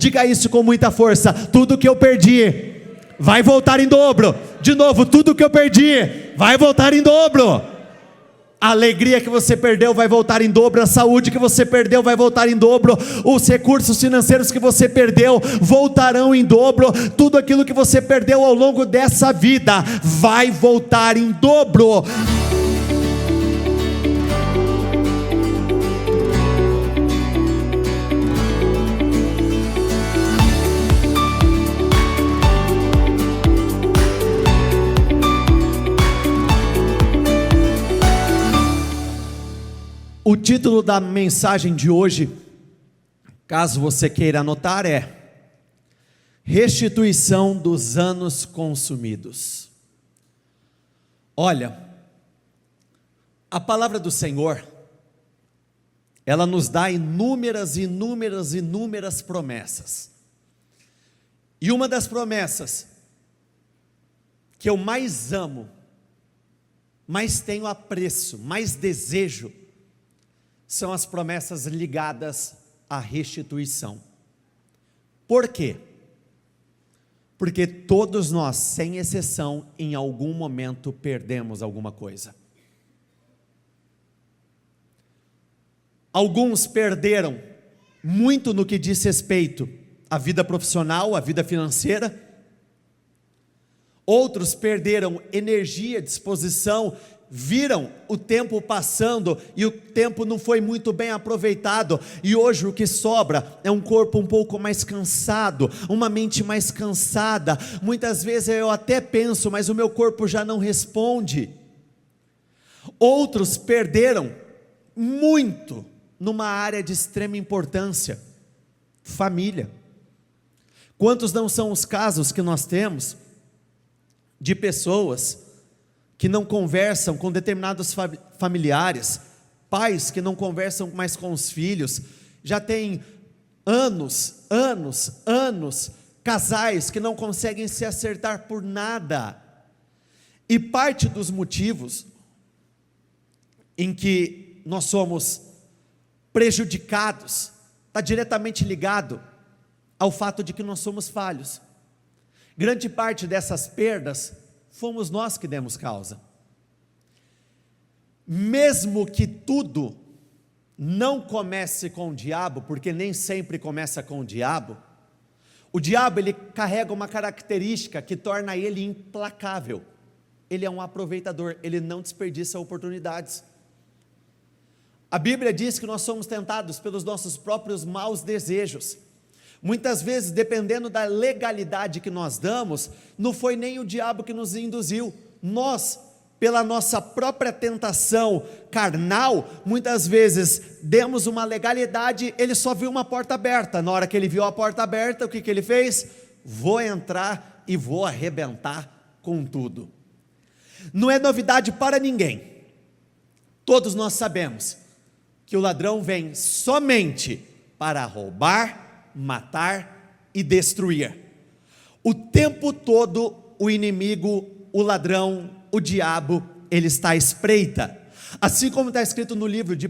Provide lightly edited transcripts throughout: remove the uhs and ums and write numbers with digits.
Diga isso com muita força: tudo que eu perdi vai voltar em dobro. De novo, tudo que eu perdi vai voltar em dobro. A alegria que você perdeu vai voltar em dobro, a saúde que você perdeu vai voltar em dobro, os recursos financeiros que você perdeu voltarão em dobro, tudo aquilo que você perdeu ao longo dessa vida vai voltar em dobro. O título da mensagem de hoje, caso você queira anotar, é Restituição dos anos consumidos. Olha, a palavra do Senhor, ela nos dá inúmeras promessas. E uma das promessas que eu mais amo, mais tenho apreço, mais desejo, são as promessas ligadas à restituição. Por quê? Porque todos nós, sem exceção, em algum momento perdemos alguma coisa. Alguns perderam muito no que diz respeito à vida profissional, à vida financeira. Outros perderam energia, disposição, viram o tempo passando e o tempo não foi muito bem aproveitado, e hoje o que sobra é um corpo um pouco mais cansado, uma mente mais cansada. Muitas vezes eu até penso, mas o meu corpo já não responde. Outros perderam muito numa área de extrema importância: família. Quantos não são os casos que nós temos de pessoas que não conversam com determinados familiares, pais que não conversam mais com os filhos, já tem anos, casais que não conseguem se acertar por nada, e parte dos motivos em que nós somos prejudicados, está diretamente ligado ao fato de que nós somos falhos. Grande parte dessas perdas fomos nós que demos causa. Mesmo que tudo não comece com o diabo, porque nem sempre começa com o diabo ele carrega uma característica que torna ele implacável. Ele é um aproveitador, ele não desperdiça oportunidades. A Bíblia diz que nós somos tentados pelos nossos próprios maus desejos. Muitas vezes, dependendo da legalidade que nós damos, não foi nem o diabo que nos induziu. Nós, pela nossa própria tentação carnal, muitas vezes demos uma legalidade. Ele só viu uma porta aberta. Na hora que ele viu a porta aberta, o que ele fez? Vou entrar e vou arrebentar com tudo. Não é novidade para ninguém. Todos nós sabemos que o ladrão vem somente para roubar, matar e destruir. O tempo todo o inimigo, o ladrão, o diabo, ele está à espreita. Assim como está escrito no livro de 1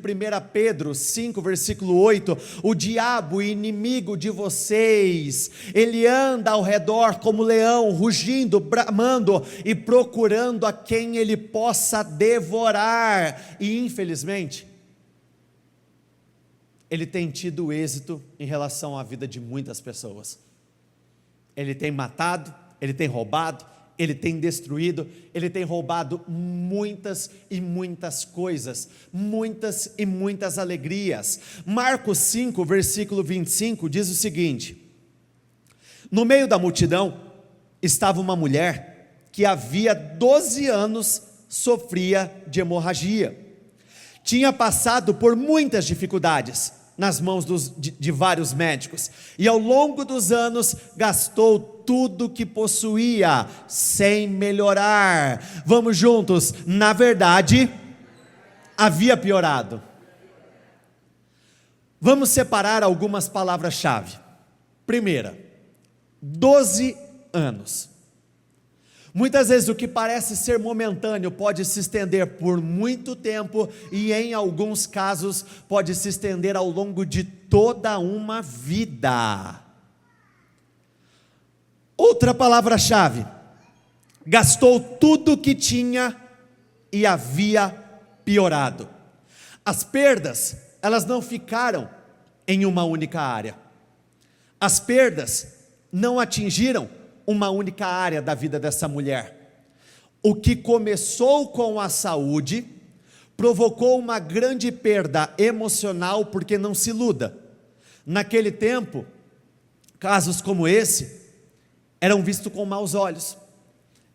Pedro 5, versículo 8, o diabo, inimigo de vocês, ele anda ao redor como leão, rugindo, bramando e procurando a quem ele possa devorar. E infelizmente, ele tem tido êxito em relação à vida de muitas pessoas. Ele tem matado, ele tem roubado, ele tem destruído, ele tem roubado muitas e muitas coisas, muitas e muitas alegrias. Marcos 5, versículo 25, diz o seguinte: no meio da multidão estava uma mulher que havia 12 anos sofria de hemorragia. Tinha passado por muitas dificuldades nas mãos de vários médicos, e ao longo dos anos gastou tudo que possuía, sem melhorar. Vamos juntos, na verdade, havia piorado. Vamos separar algumas palavras-chave. Primeira, 12 anos. Muitas vezes o que parece ser momentâneo pode se estender por muito tempo, e em alguns casos pode se estender ao longo de toda uma vida. Outra palavra-chave: gastou tudo que tinha e havia piorado. As perdas, elas não ficaram em uma única área. As perdas não atingiram uma única área da vida dessa mulher. O que começou com a saúde provocou uma grande perda emocional, porque não se iluda. Naquele tempo, casos como esse eram vistos com maus olhos.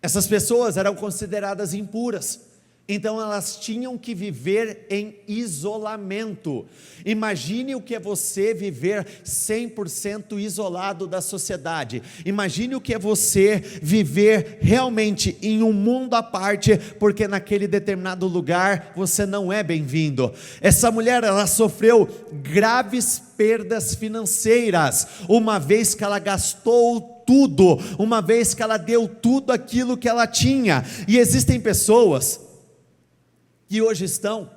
Essas pessoas eram consideradas impuras, então elas tinham que viver em isolamento. Imagine o que é você viver 100% isolado da sociedade. Imagine o que é você viver realmente em um mundo à parte, porque naquele determinado lugar você não é bem-vindo. Essa mulher, ela sofreu graves perdas financeiras, uma vez que ela gastou tudo, uma vez que ela deu tudo aquilo que ela tinha. E existem pessoas que hoje estão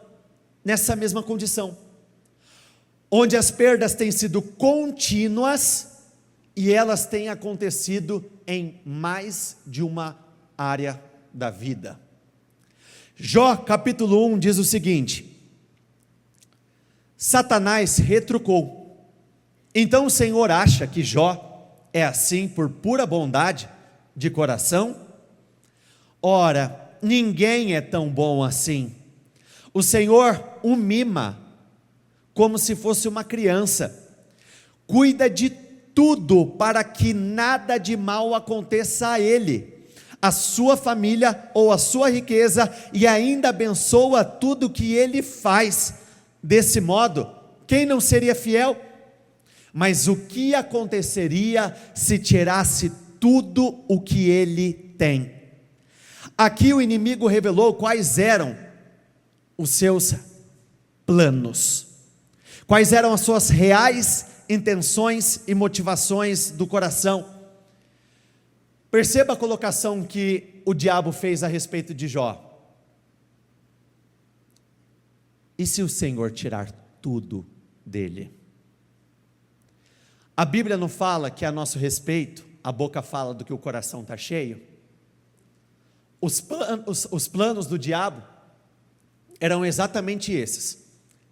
nessa mesma condição, onde as perdas têm sido contínuas e elas têm acontecido em mais de uma área da vida. Jó capítulo 1 diz o seguinte: Satanás retrucou. Então o Senhor acha que Jó é assim por pura bondade de coração? Ora, ninguém é tão bom assim. O Senhor o mima como se fosse uma criança, cuida de tudo para que nada de mal aconteça a ele, a sua família ou a sua riqueza, e ainda abençoa tudo que ele faz. Desse modo, quem não seria fiel? Mas o que aconteceria se tirasse tudo o que ele tem? Aqui o inimigo revelou quais eram os seus planos, quais eram as suas reais intenções e motivações do coração. Perceba a colocação que o diabo fez a respeito de Jó: e se o Senhor tirar tudo dele? A Bíblia não fala que a nosso respeito a boca fala do que o coração está cheio? Os planos do diabo eram exatamente esses: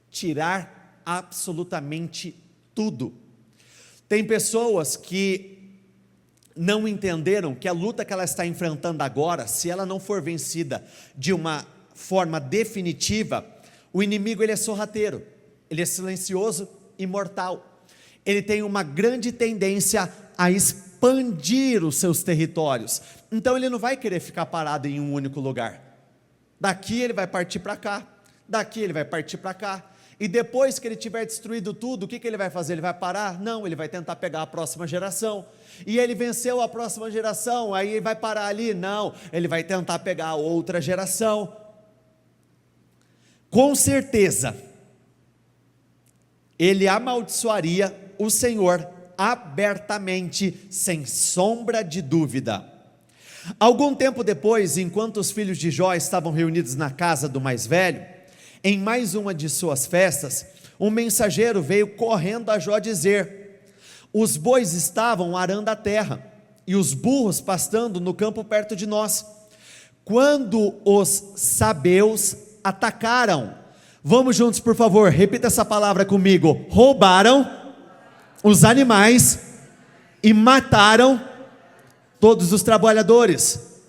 tirar absolutamente tudo. Tem pessoas que não entenderam que a luta que ela está enfrentando agora, se ela não for vencida de uma forma definitiva, o inimigo, ele é sorrateiro, ele é silencioso e mortal. Ele tem uma grande tendência a expandir os seus territórios. Então ele não vai querer ficar parado em um único lugar. Daqui ele vai partir para cá, daqui ele vai partir para cá, e depois que ele tiver destruído tudo, o que ele vai fazer? Ele vai parar? Não, ele vai tentar pegar a próxima geração, e ele venceu a próxima geração, aí ele vai parar ali? Não, ele vai tentar pegar a outra geração. Com certeza, ele amaldiçoaria o Senhor abertamente, sem sombra de dúvida. Algum tempo depois, enquanto os filhos de Jó estavam reunidos na casa do mais velho, em mais uma de suas festas, um mensageiro veio correndo a Jó dizer: os bois estavam arando a terra, e os burros pastando no campo perto de nós, quando os sabeus atacaram. Vamos juntos, por favor, repita essa palavra comigo: roubaram os animais e mataram todos os trabalhadores.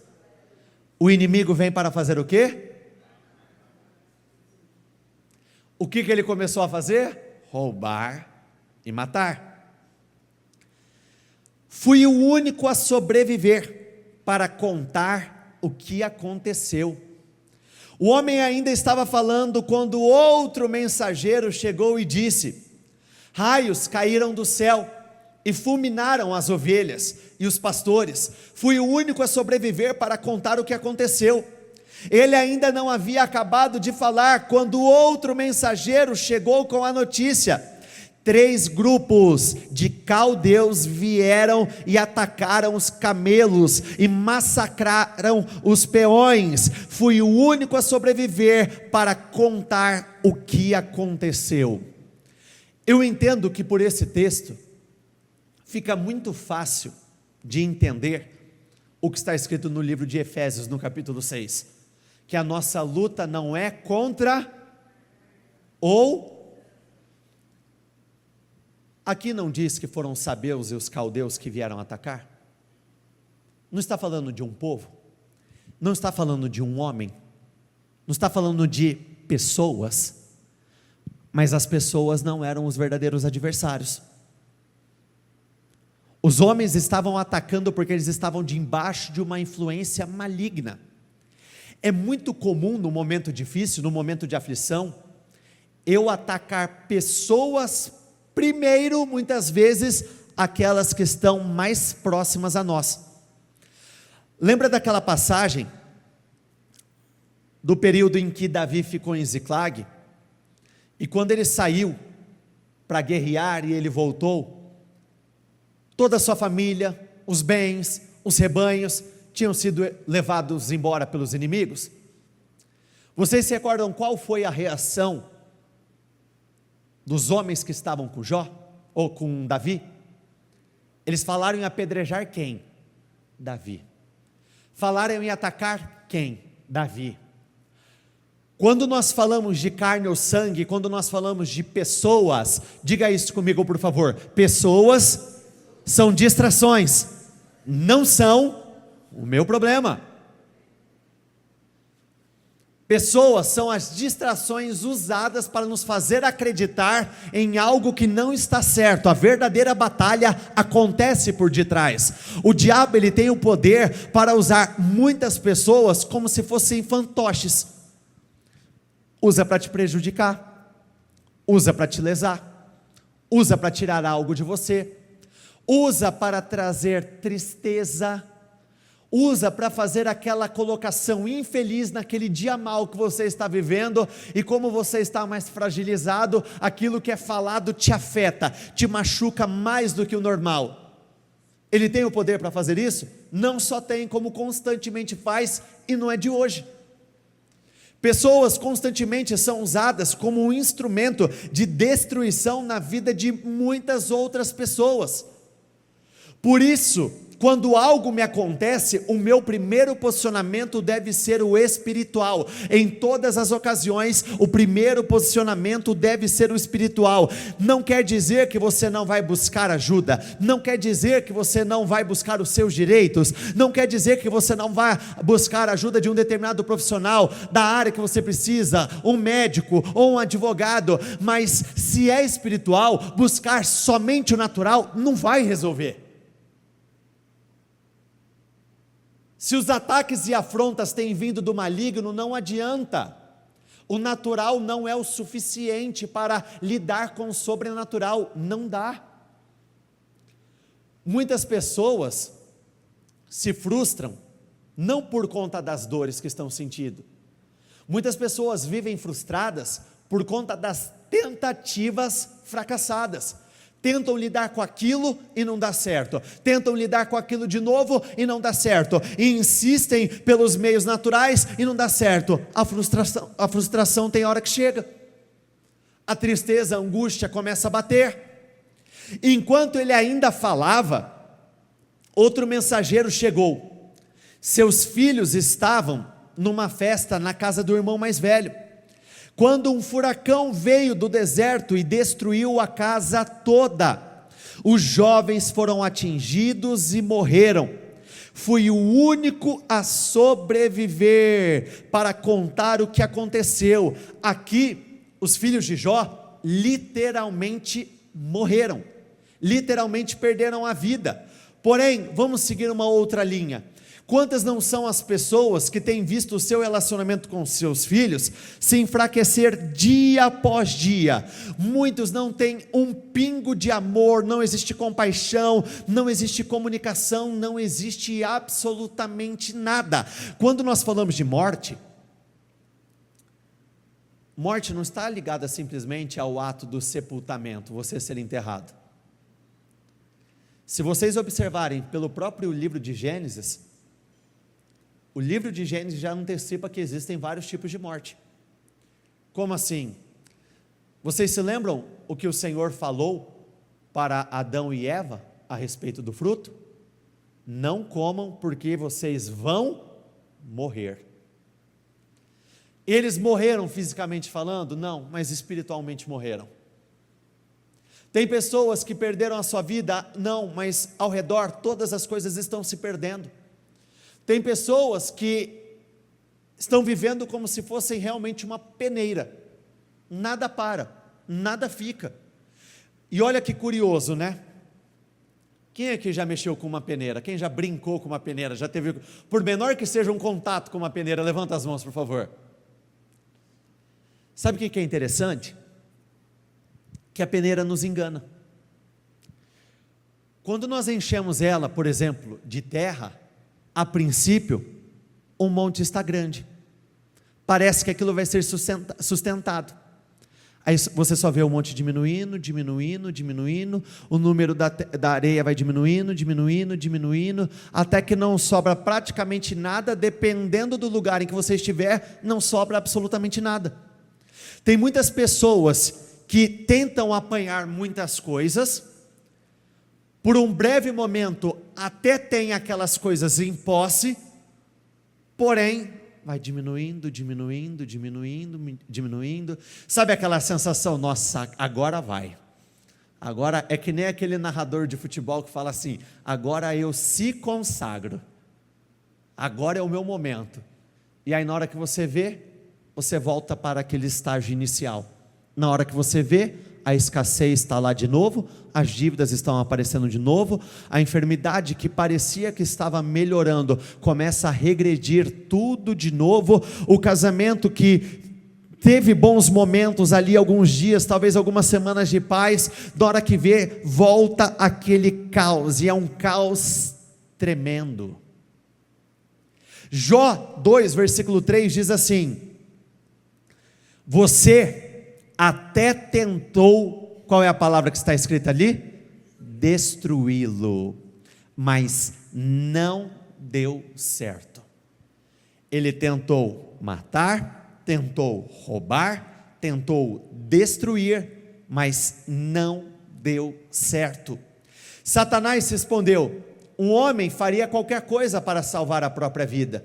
O inimigo vem para fazer o quê? O que ele começou a fazer? Roubar e matar. Fui o único a sobreviver para contar o que aconteceu. O homem ainda estava falando quando outro mensageiro chegou e disse: raios caíram do céu e fulminaram as ovelhas e os pastores. Fui o único a sobreviver para contar o que aconteceu. Ele ainda não havia acabado de falar quando outro mensageiro chegou com a notícia: 3 grupos de caldeus vieram e atacaram os camelos e massacraram os peões. Fui o único a sobreviver para contar o que aconteceu. Eu entendo que por esse texto fica muito fácil de entender o que está escrito no livro de Efésios, no capítulo 6, que a nossa luta não é contra ou... Aqui não diz que foram os sabeus e os caldeus que vieram atacar? Não está falando de um povo, não está falando de um homem, não está falando de pessoas, mas as pessoas não eram os verdadeiros adversários. Os homens estavam atacando porque eles estavam debaixo de uma influência maligna. É muito comum no momento difícil, no momento de aflição, eu atacar pessoas primeiro, muitas vezes, aquelas que estão mais próximas a nós. Lembra daquela passagem do período em que Davi ficou em Ziclag? E quando ele saiu para guerrear e ele voltou, toda a sua família, os bens, os rebanhos, tinham sido levados embora pelos inimigos. Vocês se recordam qual foi a reação dos homens que estavam com Jó, ou com Davi? Eles falaram em apedrejar quem? Davi. Falaram em atacar quem? Davi. Quando nós falamos de carne ou sangue, quando nós falamos de pessoas, diga isso comigo por favor, pessoas são distrações, não são o meu problema. Pessoas são as distrações usadas para nos fazer acreditar em algo que não está certo. A verdadeira batalha acontece por detrás. O diabo, ele tem o poder para usar muitas pessoas como se fossem fantoches. Usa para te prejudicar, usa para te lesar, usa para tirar algo de você, usa para trazer tristeza, usa para fazer aquela colocação infeliz naquele dia mal que você está vivendo, e como você está mais fragilizado, aquilo que é falado te afeta, te machuca mais do que o normal. Ele tem o poder para fazer isso? Não só tem, como constantemente faz, e não é de hoje. Pessoas constantemente são usadas como um instrumento de destruição na vida de muitas outras pessoas. Por isso, quando algo me acontece, o meu primeiro posicionamento deve ser o espiritual. Em todas as ocasiões, o primeiro posicionamento deve ser o espiritual. Não quer dizer que você não vai buscar ajuda, não quer dizer que você não vai buscar os seus direitos, não quer dizer que você não vai buscar a ajuda de um determinado profissional da área que você precisa, um médico ou um advogado, mas se é espiritual, buscar somente o natural não vai resolver. Se os ataques e afrontas têm vindo do maligno, não adianta. O natural não é o suficiente para lidar com o sobrenatural, não dá. Muitas pessoas se frustram, não por conta das dores que estão sentindo. Muitas pessoas vivem frustradas por conta das tentativas fracassadas. Tentam lidar com aquilo e não dá certo, tentam lidar com aquilo de novo e não dá certo, e insistem pelos meios naturais e não dá certo. A frustração tem hora que chega, a tristeza, a angústia começa a bater. Enquanto ele ainda falava, outro mensageiro chegou. Seus filhos estavam numa festa na casa do irmão mais velho, quando um furacão veio do deserto e destruiu a casa toda. Os jovens foram atingidos e morreram. Fui o único a sobreviver para contar o que aconteceu. Aqui, os filhos de Jó literalmente morreram, literalmente perderam a vida. Porém, vamos seguir uma outra linha. Quantas não são as pessoas que têm visto o seu relacionamento com seus filhos se enfraquecer dia após dia? Muitos não têm um pingo de amor, não existe compaixão, não existe comunicação, não existe absolutamente nada. Quando nós falamos de morte, morte não está ligada simplesmente ao ato do sepultamento, você ser enterrado. Se vocês observarem pelo próprio livro de Gênesis, o livro de Gênesis já antecipa que existem vários tipos de morte. Como assim? Vocês se lembram o que o Senhor falou para Adão e Eva a respeito do fruto? não comam porque vocês vão morrer. Eles morreram fisicamente falando? Não, mas espiritualmente morreram. Tem pessoas que perderam a sua vida? Não, mas ao redor todas as coisas estão se perdendo. Tem pessoas que estão vivendo como se fossem realmente uma peneira, nada para, nada fica. E olha que curioso, né? Quem aqui já mexeu com uma peneira? Quem já brincou com uma peneira? Já teve, por menor que seja um contato com uma peneira, levanta as mãos por favor. Sabe o que é interessante? Que a peneira nos engana. Quando nós enchemos ela, por exemplo, de terra, a princípio, um monte está grande, parece que aquilo vai ser sustentado, aí você só vê o monte diminuindo, o número da areia vai diminuindo, até que não sobra praticamente nada, dependendo do lugar em que você estiver, não sobra absolutamente nada. Tem muitas pessoas que tentam apanhar muitas coisas, por um breve momento até tem aquelas coisas em posse, porém vai diminuindo, sabe aquela sensação, nossa, agora vai, agora é que nem aquele narrador de futebol que fala assim, agora eu se consagro, agora é o meu momento, e aí na hora que você vê, você volta para aquele estágio inicial, na hora que você vê, a escassez está lá de novo, as dívidas estão aparecendo de novo, a enfermidade que parecia que estava melhorando, começa a regredir tudo de novo, o casamento que teve bons momentos ali, alguns dias, talvez algumas semanas de paz, na hora que vê, volta aquele caos, e é um caos tremendo. Jó 2, versículo 3 diz assim, você até tentou, qual é a palavra que está escrita ali? Destruí-lo, mas não deu certo. Ele tentou matar, tentou roubar, tentou destruir, mas não deu certo. Satanás respondeu, um homem faria qualquer coisa para salvar a própria vida.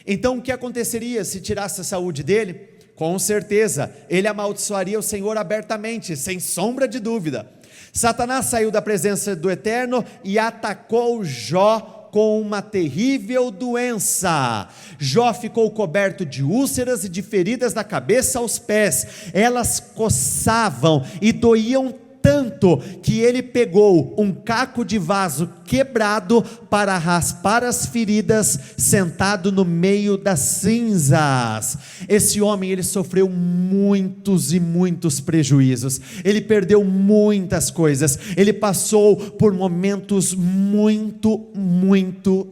Então o que aconteceria se tirasse a saúde dele? Com certeza, ele amaldiçoaria o Senhor abertamente, sem sombra de dúvida. Satanás saiu da presença do Eterno e atacou Jó com uma terrível doença. Jó ficou coberto de úlceras e de feridas da cabeça aos pés, elas coçavam e doíam tanto que ele pegou um caco de vaso quebrado para raspar as feridas, sentado no meio das cinzas. Esse homem, ele sofreu muitos e muitos prejuízos, ele perdeu muitas coisas, ele passou por momentos muito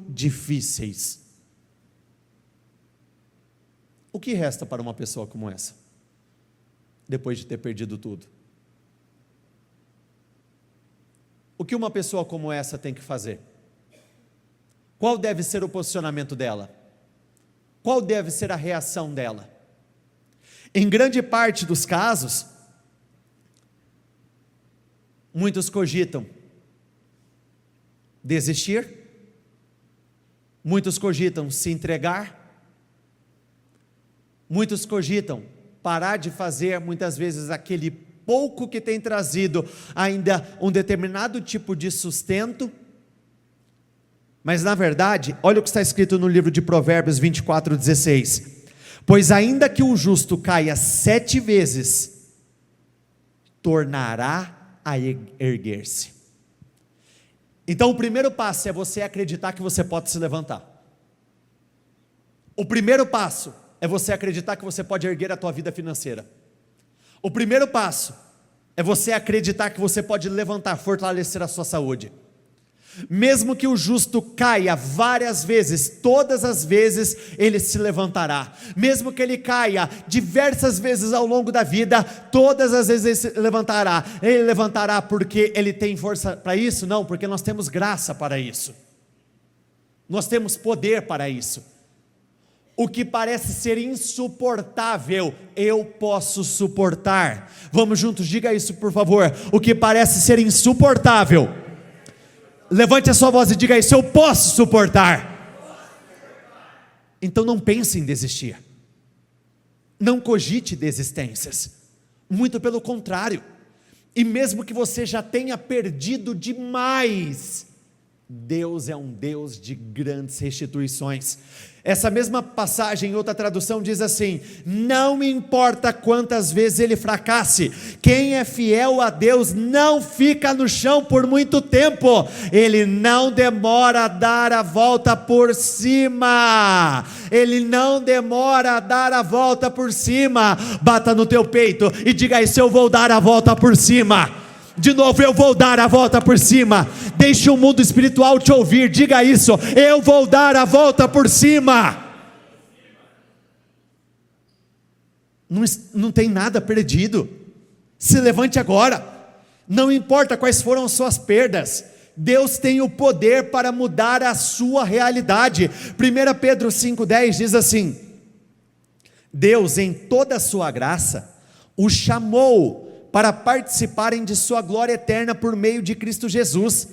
difíceis. O que resta para uma pessoa como essa, depois de ter perdido tudo? O que uma pessoa como essa tem que fazer? Qual deve ser o posicionamento dela? Qual deve ser a reação dela? Em grande parte dos casos, muitos cogitam desistir, muitos cogitam se entregar, muitos cogitam parar de fazer muitas vezes aquele pouco que tem trazido ainda um determinado tipo de sustento, mas na verdade, olha o que está escrito no livro de Provérbios 24:16, pois ainda que o justo caia 7 vezes, tornará a erguer-se. Então o primeiro passo é você acreditar que você pode se levantar. O primeiro passo é você acreditar que você pode erguer a tua vida financeira. O primeiro passo é você acreditar que você pode levantar, fortalecer a sua saúde. Mesmo que o justo caia várias vezes, todas as vezes ele se levantará. Mesmo que ele caia diversas vezes ao longo da vida, todas as vezes ele se levantará. Ele levantará porque ele tem força para isso? Não, porque nós temos graça para isso. Nós temos poder para isso. O que parece ser insuportável, eu posso suportar. Vamos juntos, diga isso por favor. O que parece ser insuportável, Levante a sua voz e diga isso: eu posso suportar. Então não pense em desistir, não cogite desistências, muito pelo contrário. E mesmo que você já tenha perdido demais, Deus é um Deus de grandes restituições. Essa mesma passagem em outra tradução diz assim: não importa quantas vezes ele fracasse, quem é fiel a Deus não fica no chão por muito tempo, ele não demora a dar a volta por cima, ele não demora a dar a volta por cima. Bata no teu peito e diga isso: eu vou dar a volta por cima. De novo: eu vou dar a volta por cima. Deixe o mundo espiritual te ouvir, diga isso: eu vou dar a volta por cima. Não tem nada perdido, se levante agora, não importa quais foram as suas perdas, Deus tem o poder para mudar a sua realidade. 1 Pedro 5,10 diz assim: Deus em toda a sua graça o chamou para participarem de sua glória eterna por meio de Cristo Jesus.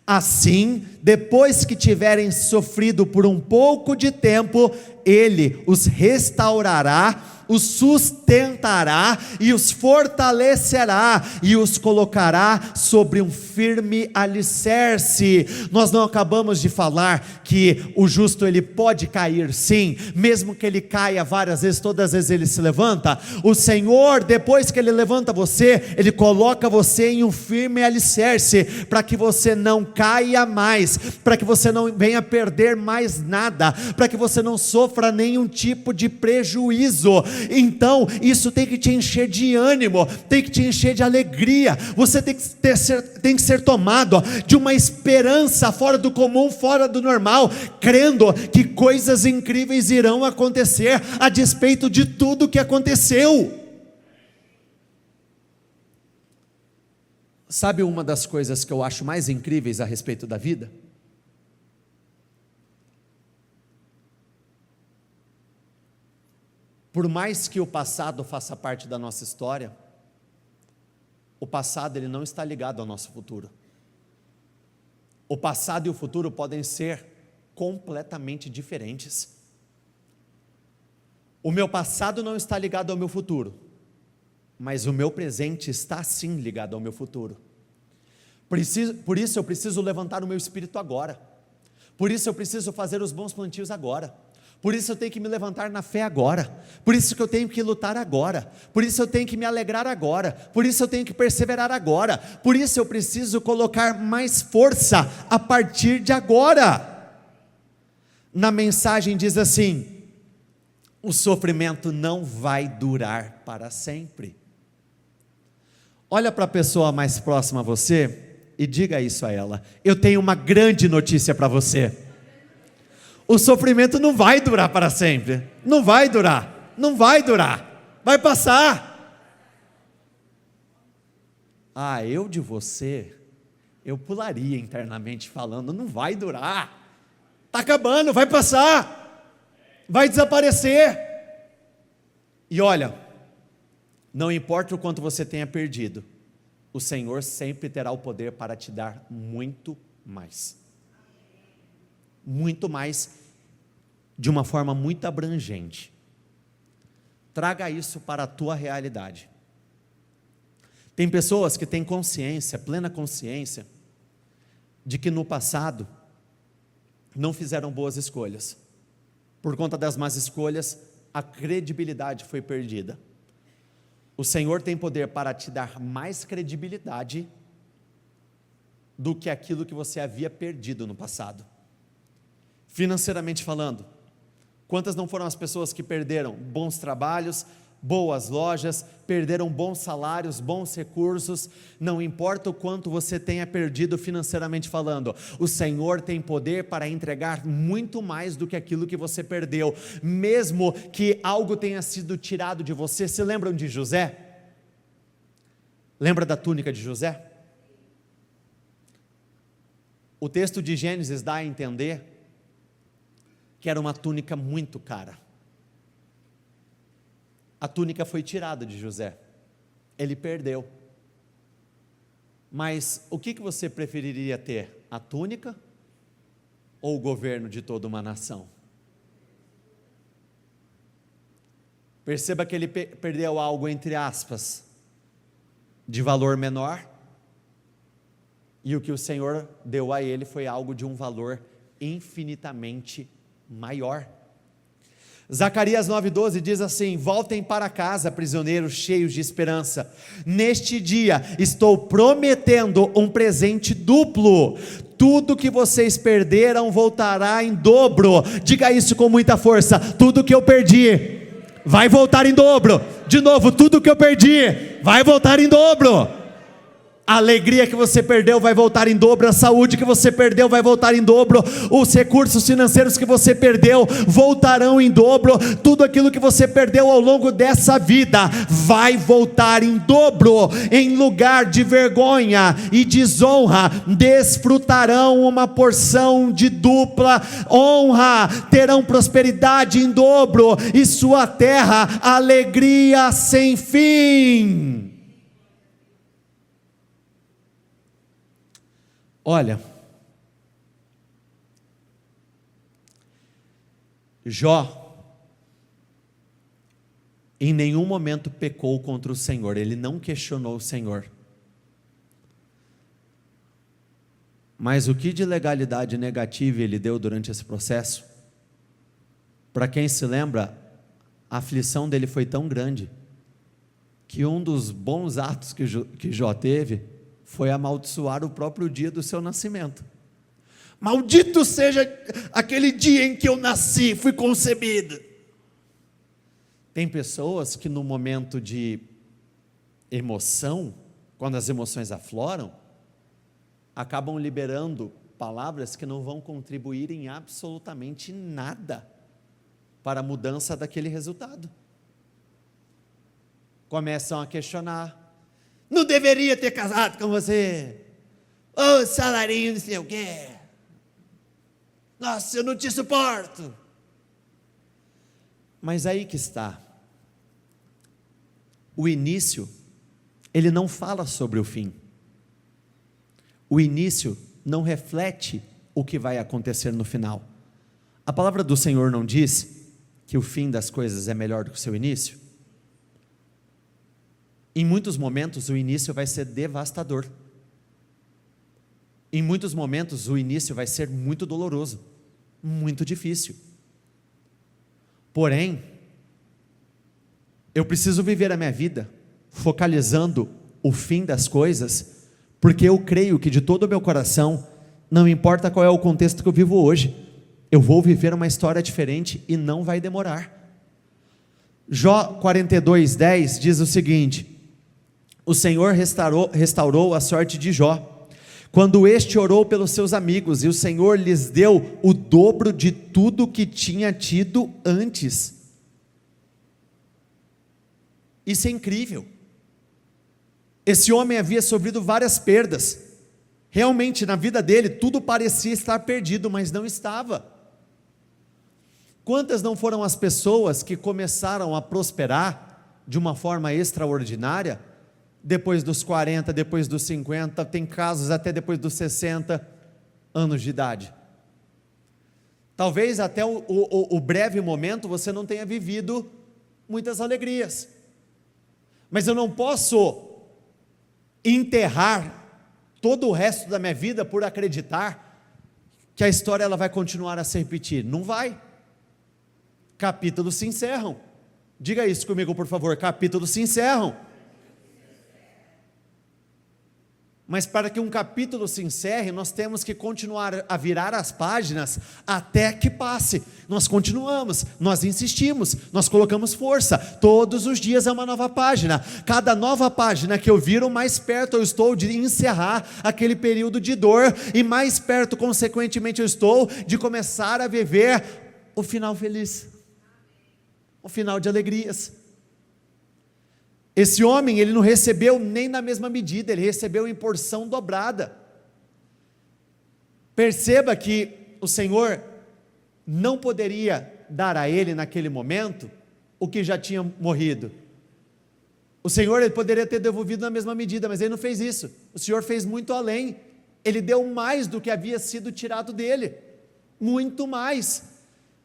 Assim, depois que tiverem sofrido por um pouco de tempo, Ele os restaurará, os sustentará e os fortalecerá e os colocará sobre um firme alicerce. Nós não acabamos de falar que o justo ele pode cair, sim, mesmo que ele caia várias vezes, todas as vezes ele se levanta. O Senhor, depois que ele levanta você, ele coloca você em um firme alicerce, para que você não caia mais, para que você não venha perder mais nada, para que você não sofra nenhum tipo de prejuízo. Então isso tem que te encher de ânimo, tem que te encher de alegria. Você tem que ser tomado de uma esperança fora do comum, fora do normal, crendo que coisas incríveis irão acontecer a despeito de tudo que aconteceu. Sabe uma das coisas que eu acho mais incríveis a respeito da vida? Por mais que o passado faça parte da nossa história, o passado ele não está ligado ao nosso futuro. O passado e o futuro podem ser completamente diferentes. O meu passado não está ligado ao meu futuro, mas o meu presente está sim ligado ao meu futuro. Por isso eu preciso levantar o meu espírito agora. Por isso eu preciso fazer os bons plantios agora. Por isso eu tenho que me levantar na fé agora, por isso que eu tenho que lutar agora, por isso eu tenho que me alegrar agora, por isso eu tenho que perseverar agora, por isso eu preciso colocar mais força a partir de agora. Na mensagem diz assim: o sofrimento não vai durar para sempre. Olha para a pessoa mais próxima a você e diga isso a ela: eu tenho uma grande notícia para você. O sofrimento não vai durar para sempre, não vai durar, não vai durar, vai passar. Eu de você, eu pularia internamente falando: não vai durar, está acabando, vai passar, vai desaparecer. E olha, não importa o quanto você tenha perdido, o Senhor sempre terá o poder para te dar muito mais. Muito mais, de uma forma muito abrangente. Traga isso para a tua realidade. Tem pessoas que têm consciência, plena consciência, de que no passado não fizeram boas escolhas. Por conta das más escolhas, a credibilidade foi perdida. O Senhor tem poder para te dar mais credibilidade do que aquilo que você havia perdido no passado. Financeiramente falando, quantas não foram as pessoas que perderam bons trabalhos, boas lojas, perderam bons salários, bons recursos? Não importa o quanto você tenha perdido financeiramente falando, o Senhor tem poder para entregar muito mais do que aquilo que você perdeu, mesmo que algo tenha sido tirado de você. Se lembram de José? Lembra da túnica de José? O texto de Gênesis dá a entender que era uma túnica muito cara. A túnica foi tirada de José, ele perdeu. Mas o que você preferiria ter? A túnica ou o governo de toda uma nação? Perceba que ele perdeu algo, entre aspas, de valor menor, e o que o Senhor deu a ele foi algo de um valor infinitamente maior. Zacarias 9,12 diz assim: voltem para casa, prisioneiros cheios de esperança, neste dia estou prometendo um presente duplo, tudo que vocês perderam voltará em dobro. Diga isso com muita força: tudo que eu perdi vai voltar em dobro. De novo, tudo que eu perdi vai voltar em dobro. A alegria que você perdeu vai voltar em dobro, a saúde que você perdeu vai voltar em dobro, os recursos financeiros que você perdeu voltarão em dobro, tudo aquilo que você perdeu ao longo dessa vida vai voltar em dobro. Em lugar de vergonha e desonra, desfrutarão uma porção de dupla honra, terão prosperidade em dobro, e sua terra alegria sem fim. Olha, Jó em nenhum momento pecou contra o Senhor, ele não questionou o Senhor. Mas o que de legalidade negativa ele deu durante esse processo? Para quem se lembra, a aflição dele foi tão grande, que um dos bons atos que Jó teve, foi amaldiçoar o próprio dia do seu nascimento. Maldito seja aquele dia em que eu nasci, fui concebido. Tem pessoas que no momento de emoção, quando as emoções afloram, acabam liberando palavras que não vão contribuir em absolutamente nada para a mudança daquele resultado. Começam a questionar: não deveria ter casado com você, ô salarinho não sei o quê, nossa, eu não te suporto. Mas aí que está, o início, ele não fala sobre o fim, o início não reflete o que vai acontecer no final. A palavra do Senhor não diz que o fim das coisas é melhor do que o seu início? Em muitos momentos o início vai ser devastador, em muitos momentos o início vai ser muito doloroso, muito difícil. Porém, eu preciso viver a minha vida focalizando o fim das coisas, porque eu creio que de todo o meu coração, não importa qual é o contexto que eu vivo hoje, eu vou viver uma história diferente e não vai demorar. Jó 42:10 diz o seguinte: o Senhor restaurou a sorte de Jó, quando este orou pelos seus amigos, e o Senhor lhes deu o dobro de tudo que tinha tido antes. Isso é incrível. Esse homem havia sofrido várias perdas, realmente na vida dele tudo parecia estar perdido, mas não estava. Quantas não foram as pessoas que começaram a prosperar de uma forma extraordinária, depois dos 40, depois dos 50, tem casos até depois dos 60 anos de idade? Talvez até o breve momento você não tenha vivido muitas alegrias, mas eu não posso enterrar todo o resto da minha vida por acreditar que a história ela vai continuar a se repetir. Não vai. Capítulos se encerram. Diga isso comigo, por favor: capítulos se encerram. Mas para que um capítulo se encerre, nós temos que continuar a virar as páginas até que passe. Nós continuamos, nós insistimos, nós colocamos força. Todos os dias é uma nova página. Cada nova página que eu viro, mais perto eu estou de encerrar aquele período de dor, e mais perto, consequentemente, eu estou de começar a viver o final feliz, o final de alegrias. Esse homem, ele não recebeu nem na mesma medida, ele recebeu em porção dobrada. Perceba que o Senhor não poderia dar a ele naquele momento o que já tinha morrido. O Senhor, ele poderia ter devolvido na mesma medida, mas ele não fez isso. O Senhor fez muito além. Ele deu mais do que havia sido tirado dele, muito mais.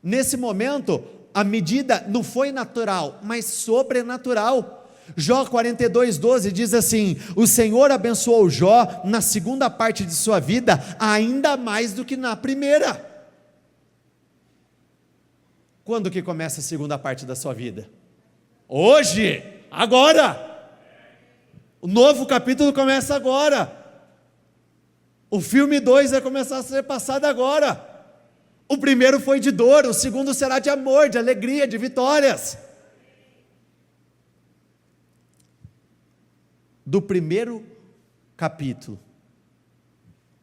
Nesse momento, a medida não foi natural, mas sobrenatural. Jó 42:12 diz assim: o Senhor abençoou Jó na segunda parte de sua vida, ainda mais do que na primeira. Quando que começa a segunda parte da sua vida? Hoje, agora. O novo capítulo começa agora. O filme 2 vai começar a ser passado agora. O primeiro foi de dor, o segundo será de amor, de alegria, de vitórias. Do primeiro capítulo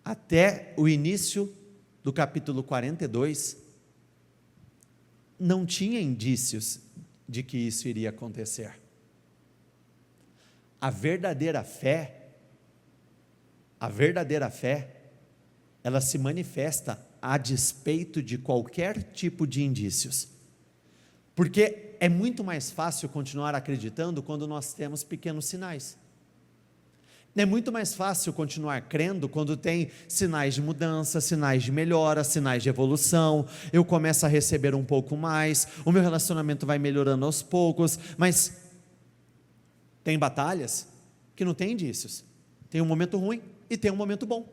até o início do capítulo 42, não tinha indícios de que isso iria acontecer. A verdadeira fé, ela se manifesta a despeito de qualquer tipo de indícios, porque é muito mais fácil continuar acreditando quando nós temos pequenos sinais. É muito mais fácil continuar crendo quando tem sinais de mudança, sinais de melhora, sinais de evolução. Eu começo a receber um pouco mais, o meu relacionamento vai melhorando aos poucos, mas tem batalhas que não tem indícios. Tem um momento ruim e tem um momento bom.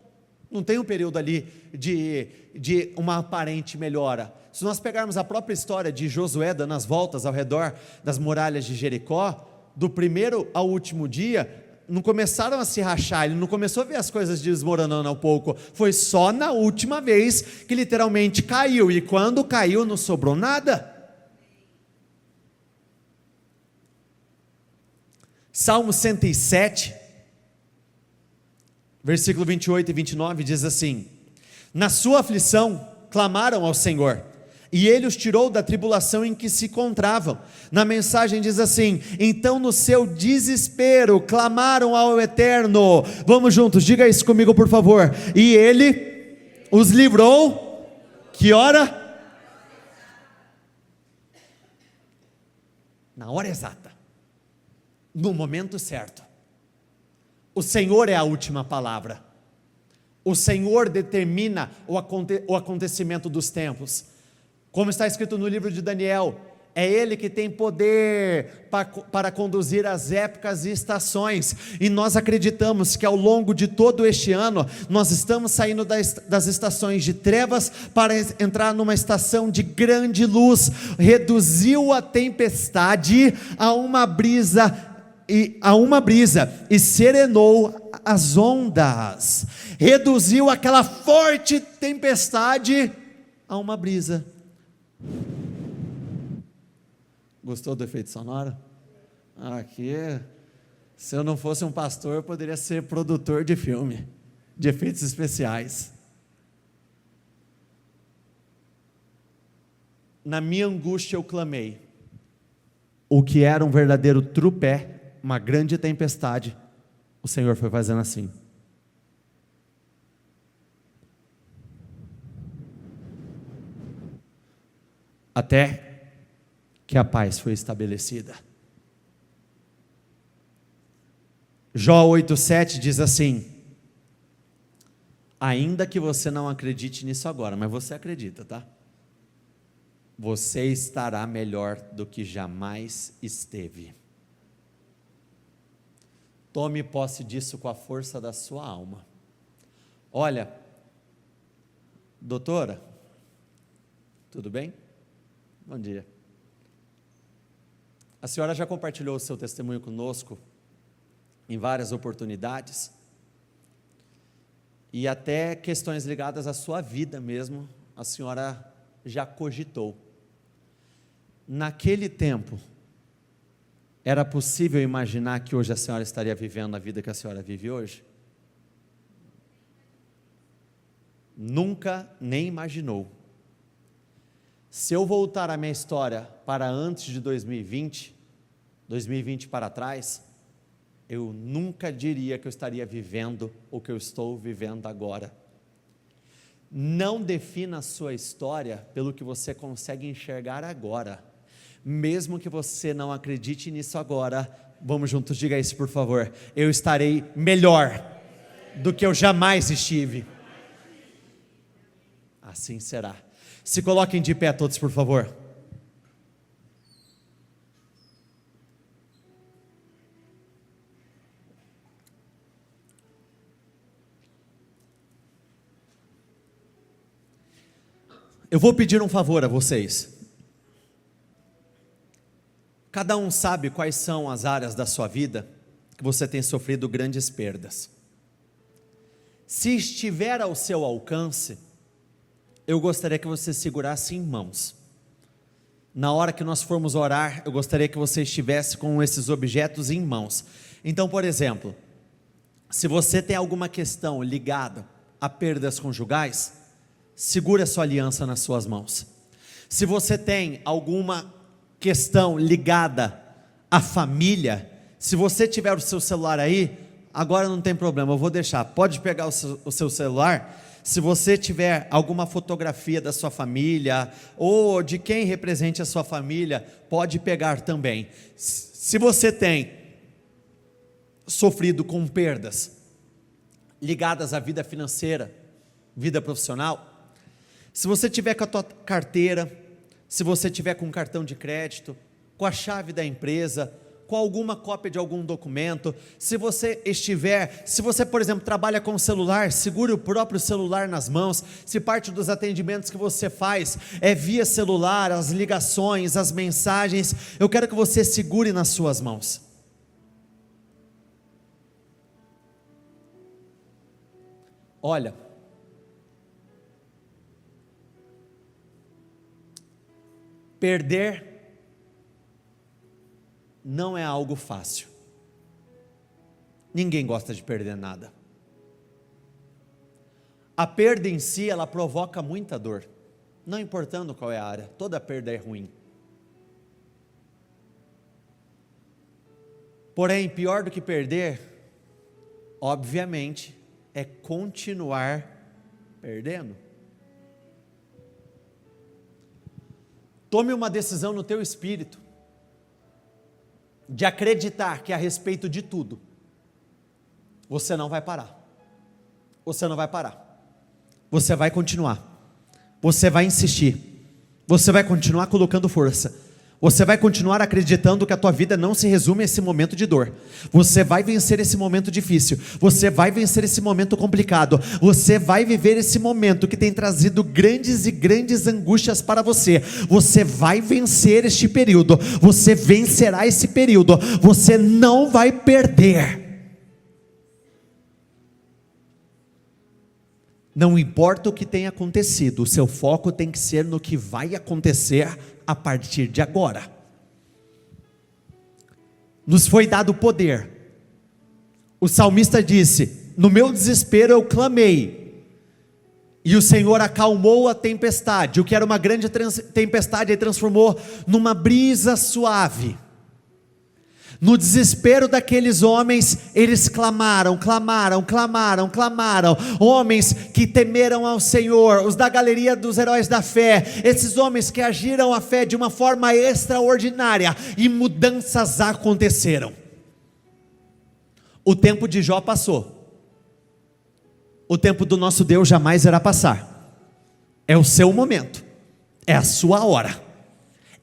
Não tem um período ali de uma aparente melhora. Se nós pegarmos a própria história de Josué dando as voltas ao redor das muralhas de Jericó, do primeiro ao último dia, não começaram a se rachar, ele não começou a ver as coisas desmoronando ao pouco, foi só na última vez que literalmente caiu, e quando caiu não sobrou nada. Salmo 107, versículo 28 e 29 diz assim: na sua aflição clamaram ao Senhor, e Ele os tirou da tribulação em que se encontravam. Na mensagem diz assim: então no seu desespero clamaram ao Eterno. Vamos juntos, diga isso comigo por favor. E Ele os livrou, que hora? Na hora exata, no momento certo. O Senhor é a última palavra. O Senhor determina o acontecimento dos tempos. Como está escrito no livro de Daniel, é Ele que tem poder para conduzir as épocas e estações, e nós acreditamos que ao longo de todo este ano, nós estamos saindo das estações de trevas para entrar numa estação de grande luz. Reduziu a tempestade a uma brisa e serenou as ondas. Reduziu aquela forte tempestade a uma brisa. Gostou do efeito sonoro? Aqui, se eu não fosse um pastor, eu poderia ser produtor de filme, de efeitos especiais. Na minha angústia eu clamei. O que era um verdadeiro trupé, uma grande tempestade, o Senhor foi fazendo assim. Até que a paz foi estabelecida. Jó 8,7 diz assim: ainda que você não acredite nisso agora, mas você acredita, tá? Você estará melhor do que jamais esteve. Tome posse disso com a força da sua alma. Olha, doutora, tudo bem? Bom dia. A senhora já compartilhou o seu testemunho conosco em várias oportunidades, e até questões ligadas à sua vida mesmo, a senhora já cogitou. Naquele tempo, era possível imaginar que hoje a senhora estaria vivendo a vida que a senhora vive hoje? Nunca nem imaginou. Se eu voltar a minha história para antes de 2020 para trás, eu nunca diria que eu estaria vivendo o que eu estou vivendo agora. Não defina a sua história pelo que você consegue enxergar agora. Mesmo que você não acredite nisso agora, Vamos juntos, diga isso por favor. Eu estarei melhor do que eu jamais estive. Assim será. Se coloquem de pé todos, por favor. Eu vou pedir um favor a vocês. Cada um sabe quais são as áreas da sua vida que você tem sofrido grandes perdas. Se estiver ao seu alcance, eu gostaria que você segurasse em mãos. Na hora que nós formos orar, eu gostaria que você estivesse com esses objetos em mãos. Então, por exemplo, se você tem alguma questão ligada a perdas conjugais, segura a sua aliança nas suas mãos. Se você tem alguma questão ligada à família, se você tiver o seu celular aí, agora não tem problema, eu vou deixar, pode pegar o seu celular. Se você tiver alguma fotografia da sua família, ou de quem represente a sua família, pode pegar também. Se você tem sofrido com perdas ligadas à vida financeira, vida profissional, se você tiver com a tua carteira, se você tiver com um cartão de crédito, com a chave da empresa, com alguma cópia de algum documento, se você, por exemplo, trabalha com celular, segure o próprio celular nas mãos. Se parte dos atendimentos que você faz é via celular, as ligações, as mensagens, eu quero que você segure nas suas mãos. Olha, perder não é algo fácil. Ninguém gosta de perder nada. A perda em si, ela provoca muita dor, não importando qual é a área, toda perda é ruim. Porém, pior do que perder, obviamente, é continuar perdendo. Tome uma decisão no teu espírito, de acreditar que a respeito de tudo, você não vai parar, você não vai parar, você vai continuar, você vai insistir, você vai continuar colocando força, você vai continuar acreditando que a tua vida não se resume a esse momento de dor. Você vai vencer esse momento difícil, você vai vencer esse momento complicado, você vai viver esse momento que tem trazido grandes e grandes angústias para você. Você vai vencer este período, você vencerá esse período, você não vai perder. Não importa o que tenha acontecido, o seu foco tem que ser no que vai acontecer a partir de agora. Nos foi dado poder. O salmista disse: no meu desespero eu clamei, e o Senhor acalmou a tempestade. O que era uma grande tempestade, Ele transformou numa brisa suave. No desespero daqueles homens, eles clamaram, homens que temeram ao Senhor, os da galeria dos heróis da fé, esses homens que agiram a fé de uma forma extraordinária, e mudanças aconteceram. O tempo de Jó passou, o tempo do nosso Deus jamais irá passar. É o seu momento, é a sua hora.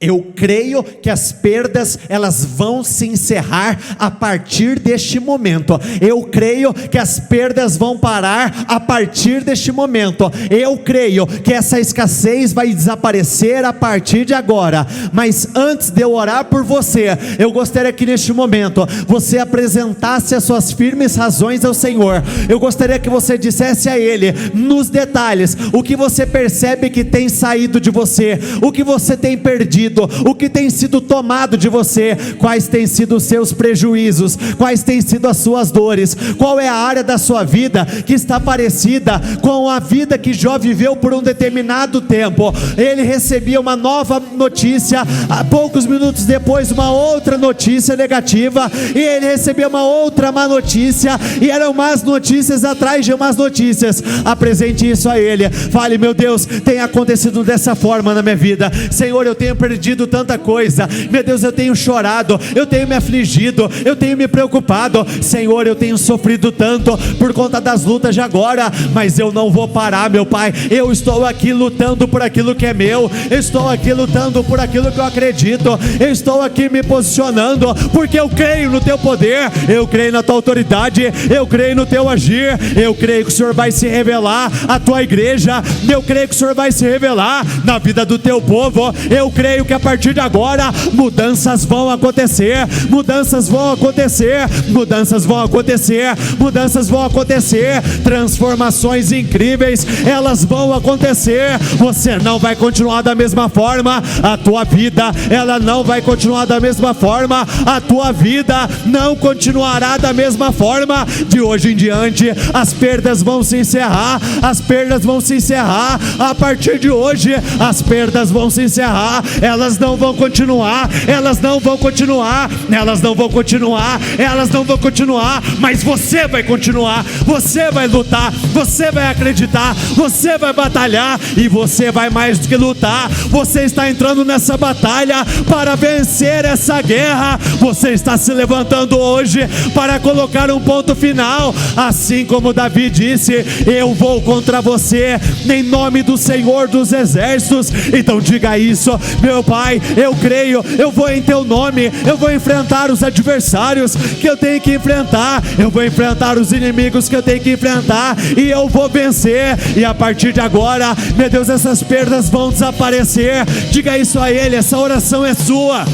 Eu creio que as perdas, elas vão se encerrar a partir deste momento. Eu creio que as perdas vão parar a partir deste momento. Eu creio que essa escassez vai desaparecer a partir de agora. Mas antes de eu orar por você, eu gostaria que neste momento você apresentasse as suas firmes razões ao Senhor. Eu gostaria que você dissesse a Ele, nos detalhes, o que você percebe que tem saído de você, o que você tem perdido, o que tem sido tomado de você, quais têm sido os seus prejuízos, quais têm sido as suas dores, qual é a área da sua vida que está parecida com a vida que Jó viveu por um determinado tempo. Ele recebia uma nova notícia, há poucos minutos depois uma outra notícia negativa, e ele recebia uma outra má notícia, e eram más notícias atrás de más notícias. Apresente isso a Ele, fale: meu Deus, tem acontecido dessa forma na minha vida, Senhor, eu tenho perdido perdido tanta coisa, meu Deus, eu tenho chorado, eu tenho me afligido, eu tenho me preocupado, Senhor, eu tenho sofrido tanto por conta das lutas de agora, mas eu não vou parar, meu Pai. Eu estou aqui lutando por aquilo que é meu, eu estou aqui lutando por aquilo que eu acredito, eu estou aqui me posicionando, porque eu creio no teu poder, eu creio na tua autoridade, eu creio no teu agir, eu creio que o Senhor vai se revelar à tua igreja, eu creio que o Senhor vai se revelar na vida do teu povo, eu creio que a partir de agora mudanças vão acontecer, mudanças vão acontecer, mudanças vão acontecer, mudanças vão acontecer, transformações incríveis, elas vão acontecer. Você não vai continuar da mesma forma, a tua vida, ela não vai continuar da mesma forma, a tua vida não continuará da mesma forma. De hoje em diante, as perdas vão se encerrar, as perdas vão se encerrar, a partir de hoje, as perdas vão se encerrar, elas não vão continuar, elas não vão continuar, elas não vão continuar, elas não vão continuar, mas você vai continuar, você vai lutar, você vai acreditar, você vai batalhar, e você vai mais do que lutar, você está entrando nessa batalha para vencer essa guerra, você está se levantando hoje para colocar um ponto final, assim como Davi disse: eu vou contra você, em nome do Senhor dos Exércitos. Então diga isso: meu Pai, eu creio, eu vou em teu nome, eu vou enfrentar os adversários que eu tenho que enfrentar, eu vou enfrentar os inimigos que eu tenho que enfrentar, e eu vou vencer, e a partir de agora, meu Deus, essas perdas vão desaparecer. Diga isso a Ele, essa oração é sua.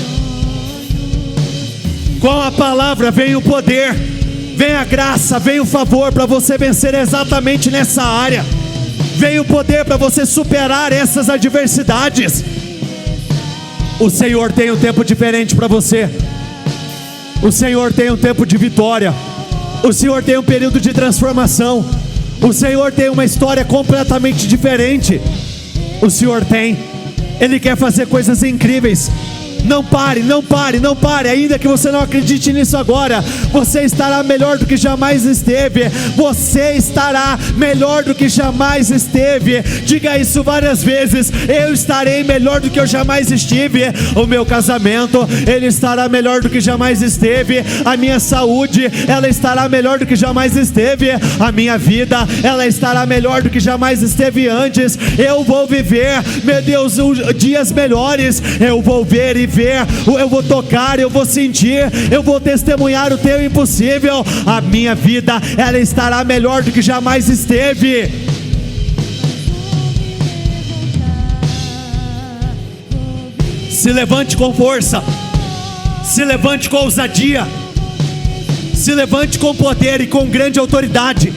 Com a palavra vem o poder, vem a graça, vem o favor para você vencer exatamente nessa área, vem o poder para você superar essas adversidades. O Senhor tem um tempo diferente para você, o Senhor tem um tempo de vitória, o Senhor tem um período de transformação, o Senhor tem uma história completamente diferente. O Senhor tem, Ele quer fazer coisas incríveis. Não pare, não pare, não pare. Ainda que você não acredite nisso agora, você estará melhor do que jamais esteve. Você estará melhor do que jamais esteve. Diga isso várias vezes: eu estarei melhor do que eu jamais estive. O meu casamento, ele estará melhor do que jamais esteve. A minha saúde, ela estará melhor do que jamais esteve. A minha vida, ela estará melhor do que jamais esteve antes. Eu vou viver, meu Deus, dias melhores. Eu vou ver e ver, eu vou tocar, eu vou sentir, eu vou testemunhar o teu impossível. A minha vida, ela estará melhor do que jamais esteve. Se levante com força, se levante com ousadia, se levante com poder e com grande autoridade.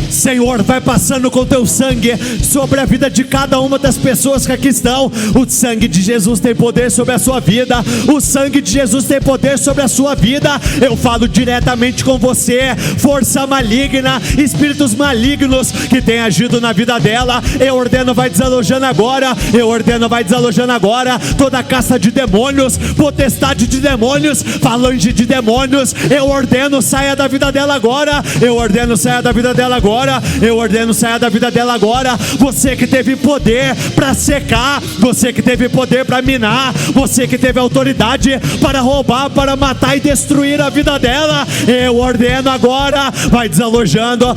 Senhor, vai passando com teu sangue sobre a vida de cada uma das pessoas que aqui estão. O sangue de Jesus tem poder sobre a sua vida, o sangue de Jesus tem poder sobre a sua vida. Eu falo diretamente com você, força maligna, espíritos malignos que têm agido na vida dela, eu ordeno, vai desalojando agora, eu ordeno, vai desalojando agora, toda caça de demônios, potestade de demônios, falange de demônios, eu ordeno, saia da vida dela agora, eu ordeno, saia da vida dela agora, eu ordeno, saia da vida dela agora. Você que teve poder para secar, você que teve poder para minar, você que teve autoridade para roubar, para matar e destruir a vida dela, eu ordeno agora, vai desalojando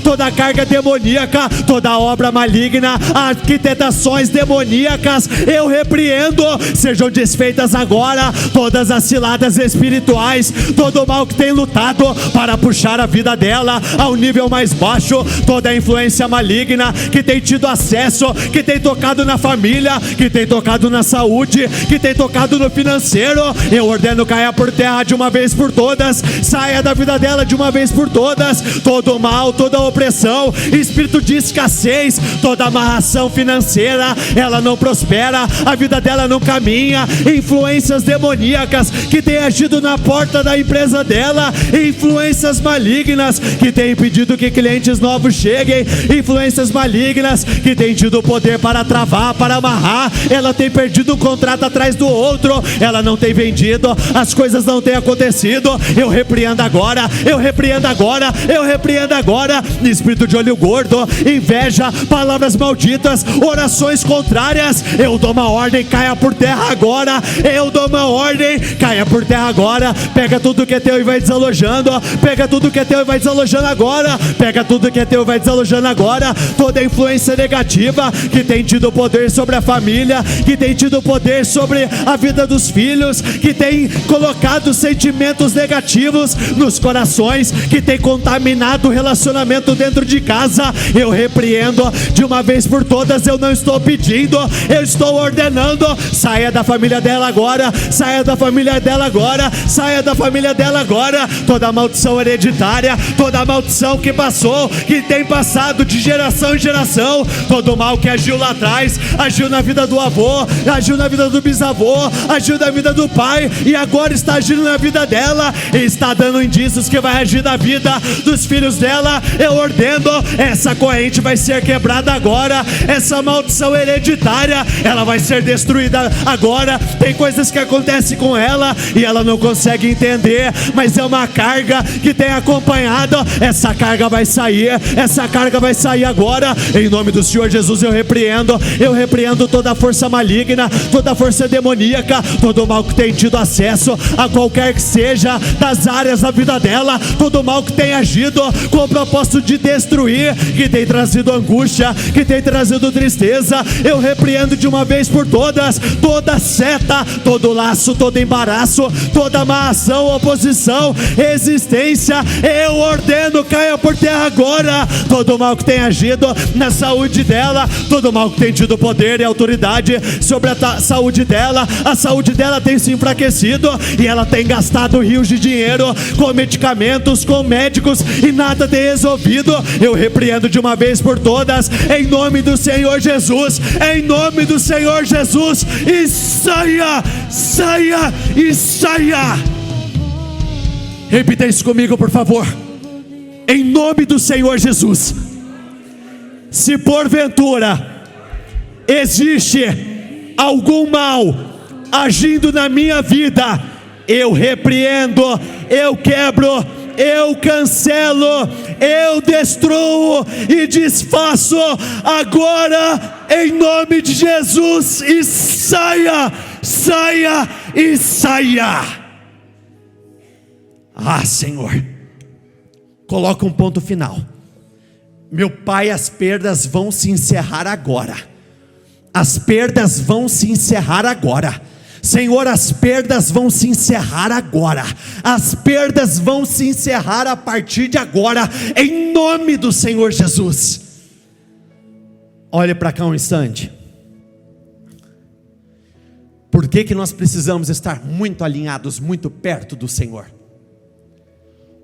toda a carga demoníaca, toda obra maligna, arquitetações demoníacas, eu repreendo, sejam desfeitas agora todas as ciladas espirituais, todo o mal que tem lutado para puxar a vida dela ao nível mais baixo, toda a influência maligna que tem tido acesso, que tem tocado na família, que tem tocado na saúde, que tem tocado no financeiro, eu ordeno caia por terra de uma vez por todas, saia da vida dela de uma vez por todas, todo o mal, toda a opressão, espírito de escassez, toda amarração financeira, ela não prospera, a vida dela não caminha, influências demoníacas que tem agido na porta da empresa dela, influências malignas que tem impedido impedido que clientes novos cheguem, influências malignas que tem tido poder para travar, para amarrar. Ela tem perdido um contrato atrás do outro, ela não tem vendido, as coisas não têm acontecido. Eu repreendo agora, eu repreendo agora, eu repreendo agora. Espírito de olho gordo, inveja, palavras malditas, orações contrárias, eu dou uma ordem, caia por terra agora. Eu dou uma ordem, caia por terra agora. Pega tudo que é teu e vai desalojando. Pega tudo que é teu e vai desalojando agora. Pega tudo que é teu e vai desalojando agora. Toda influência negativa que tem tido poder sobre a família, que tem tido poder sobre a vida dos filhos, que tem colocado sentimentos negativos nos corações, que tem contaminado o relacionamento dentro de casa, eu repreendo de uma vez por todas. Eu não estou pedindo, eu estou ordenando. Saia da família dela agora, saia da família dela agora, saia da família dela agora. Toda maldição hereditária, toda maldição que passou, que tem passado de geração em geração, todo mal que agiu lá atrás, agiu na vida do avô, agiu na vida do bisavô, agiu na vida do pai, e agora está agindo na vida dela, e está dando indícios que vai agir na vida dos filhos dela. Eu ordeno, essa corrente vai ser quebrada agora, essa maldição hereditária, ela vai ser destruída agora. Tem coisas que acontecem com ela e ela não consegue entender, mas é uma carga que tem acompanhado. Essa carga vai sair, essa carga vai sair agora, em nome do Senhor Jesus. Eu repreendo toda força maligna, toda força demoníaca, todo mal que tem tido acesso a qualquer que seja das áreas da vida dela, todo mal que tem agido com o propósito de destruir, que tem trazido angústia, que tem trazido tristeza. Eu repreendo de uma vez por todas, toda seta, todo laço, todo embaraço, toda má ação, oposição, resistência, eu ordeno, caia por terra agora. Todo mal que tem agido na saúde dela, todo mal que tem tido poder e autoridade sobre a saúde dela, a saúde dela tem se enfraquecido e ela tem gastado rios de dinheiro com medicamentos, com médicos, e nada tem resolvido. Eu repreendo de uma vez por todas, em nome do Senhor Jesus, em nome do Senhor Jesus, e saia, saia e saia. Repita isso comigo, por favor. Em nome do Senhor Jesus. Se porventura existe algum mal agindo na minha vida, eu repreendo, eu quebro, eu cancelo, eu destruo e desfaço agora, em nome de Jesus. E saia, saia e saia. Ah, Senhor, coloca um ponto final. Meu Pai, as perdas vão se encerrar agora. As perdas vão se encerrar agora. Senhor, as perdas vão se encerrar agora. As perdas vão se encerrar a partir de agora, em nome do Senhor Jesus. Olhe para cá um instante. Por que nós precisamos estar muito alinhados, muito perto do Senhor?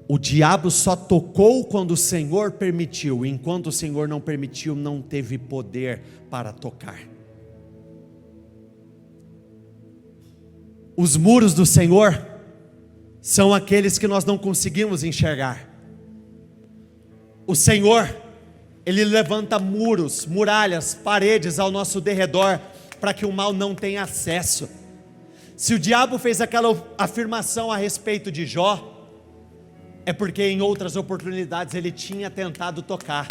O diabo só tocou quando o Senhor permitiu. Enquanto o Senhor não permitiu, não teve poder para tocar. Os muros do Senhor são aqueles que nós não conseguimos enxergar. O Senhor, Ele levanta muros, muralhas, paredes ao nosso derredor, para que o mal não tenha acesso. Se o diabo fez aquela afirmação a respeito de Jó, é porque em outras oportunidades ele tinha tentado tocar.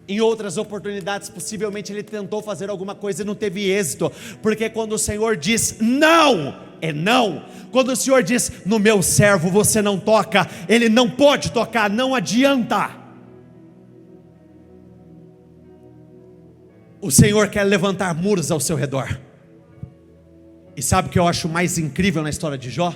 Em outras oportunidades possivelmente ele tentou fazer alguma coisa e não teve êxito. Porque quando o Senhor diz não, é não. Quando o Senhor diz, no meu servo você não toca, ele não pode tocar, não adianta. O Senhor quer levantar muros ao seu redor. E sabe o que eu acho mais incrível na história de Jó?